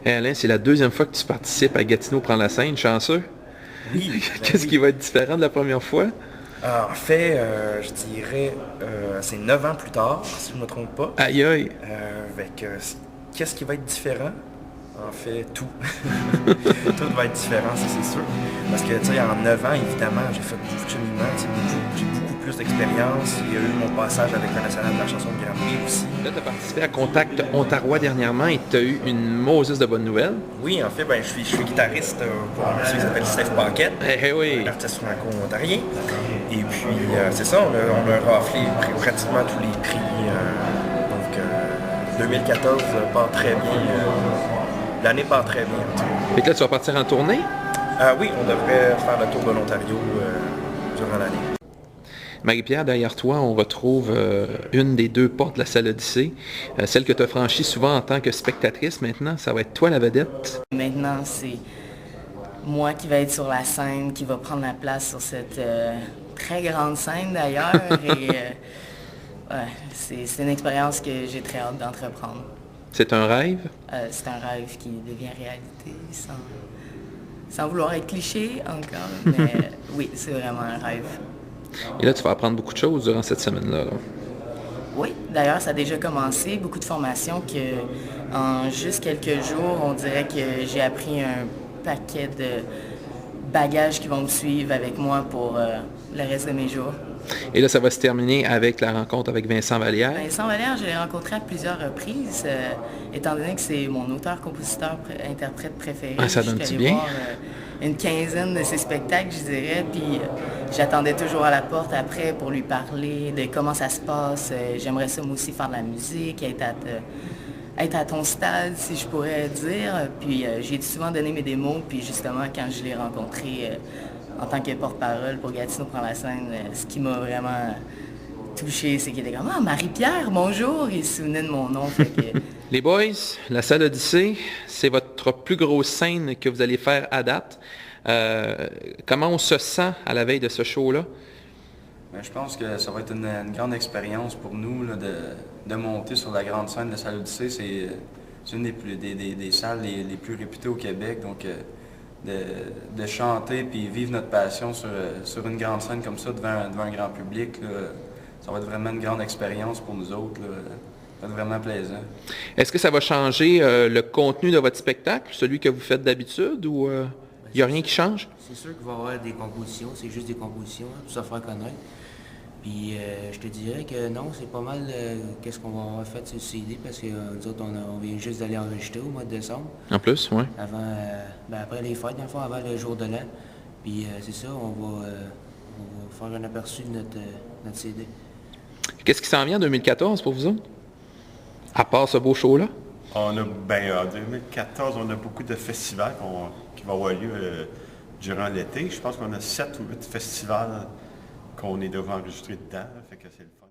Hey Alain, c'est la deuxième fois que tu participes à Gatineau prend la scène, chanceux. Oui, ben Qu'est-ce qui oui. va être différent de la première fois? En fait, je dirais, c'est 9 ans plus tard, si je ne me trompe pas. Aïe aïe! Qu'est-ce qui va être différent? En fait, tout. Tout va être différent, ça c'est sûr. Parce que, tu sais, en 9 ans, évidemment, j'ai fait beaucoup de cheminement, tu sais, j'ai beaucoup plus d'expérience. Il y a eu mon passage avec le National de la chanson de Grand Prix aussi. Là, tu as participé à Contact Ontario dernièrement et tu as eu une Moses de bonnes nouvelles. Oui, en fait, ben, je suis guitariste pour un monsieur qui s'appelle Steph Paquette, Eh oui! un artiste franco-ontarien. Et puis, c'est ça, on a raflé pratiquement tous les prix. 2014 part très bien. L'année part très bien. En tout cas. Fait que là, tu vas partir en tournée. Oui, on devrait faire le tour de l'Ontario durant l'année. Marie-Pierre, derrière toi, on retrouve une des deux portes de la salle Odyssée, celle que tu as franchie souvent en tant que spectatrice. Maintenant, ça va être toi la vedette. Maintenant, c'est moi qui vais être sur la scène, qui va prendre la place sur cette très grande scène d'ailleurs. Et ouais, c'est une expérience que j'ai très hâte d'entreprendre. C'est un rêve. C'est un rêve qui devient réalité sans vouloir être cliché encore, mais oui, c'est vraiment un rêve. Et là, tu vas apprendre beaucoup de choses durant cette semaine-là. Là. Oui, d'ailleurs, ça a déjà commencé. Beaucoup de formations que, en juste quelques jours, on dirait que j'ai appris un paquet de bagages qui vont me suivre avec moi pour le reste de mes jours. Et là, ça va se terminer avec la rencontre avec Vincent Vallière. Vincent Vallière, je l'ai rencontré à plusieurs reprises, étant donné que c'est mon auteur, compositeur, interprète préféré. Ah, ça Je suis donne-tu allée bien? voir une quinzaine de ses spectacles, je dirais, puis j'attendais toujours à la porte après pour lui parler de comment ça se passe. J'aimerais ça moi aussi faire de la musique, être à ton stade, si je pourrais dire. Puis j'ai souvent donné mes démos, puis justement, quand je l'ai rencontré en tant que porte-parole pour Gatineau prend la scène, ce qui m'a vraiment touché, c'est qu'il était comme « Ah, Marie-Pierre, bonjour! » Il se souvenait de mon nom. Fait que, Les boys, la salle Odyssée, c'est votre plus grosse scène que vous allez faire à date. Comment on se sent à la veille de ce show-là? Ben, je pense que ça va être une grande expérience pour nous là, de monter sur la grande scène de la salle Odyssée. C'est une des salles les plus réputées au Québec. Donc, de chanter puis vivre notre passion sur une grande scène comme ça devant un grand public, là, ça va être vraiment une grande expérience pour nous autres. Là. Ça va être vraiment plaisant. Est-ce que ça va changer le contenu de votre spectacle, celui que vous faites d'habitude, ou il n'y a rien qui change? C'est sûr qu'il va y avoir des compositions, c'est juste des compositions, hein, pour se faire connaître. Puis je te dirais que non, c'est pas mal qu'est-ce qu'on va avoir fait sur le CD parce que nous autres, on vient juste d'aller enregistrer au mois de décembre, En plus, oui. avant, après les fêtes, dans le fond, avant le jour de l'an. Puis c'est ça, on va faire un aperçu de notre CD. Qu'est-ce qui s'en vient en 2014 pour vous autres? À part ce beau show-là? En 2014, on a beaucoup de festivals qui vont avoir lieu durant l'été. Je pense qu'on a 7 ou 8 festivals qu'on est devant enregistrer dedans. Fait que c'est le fun.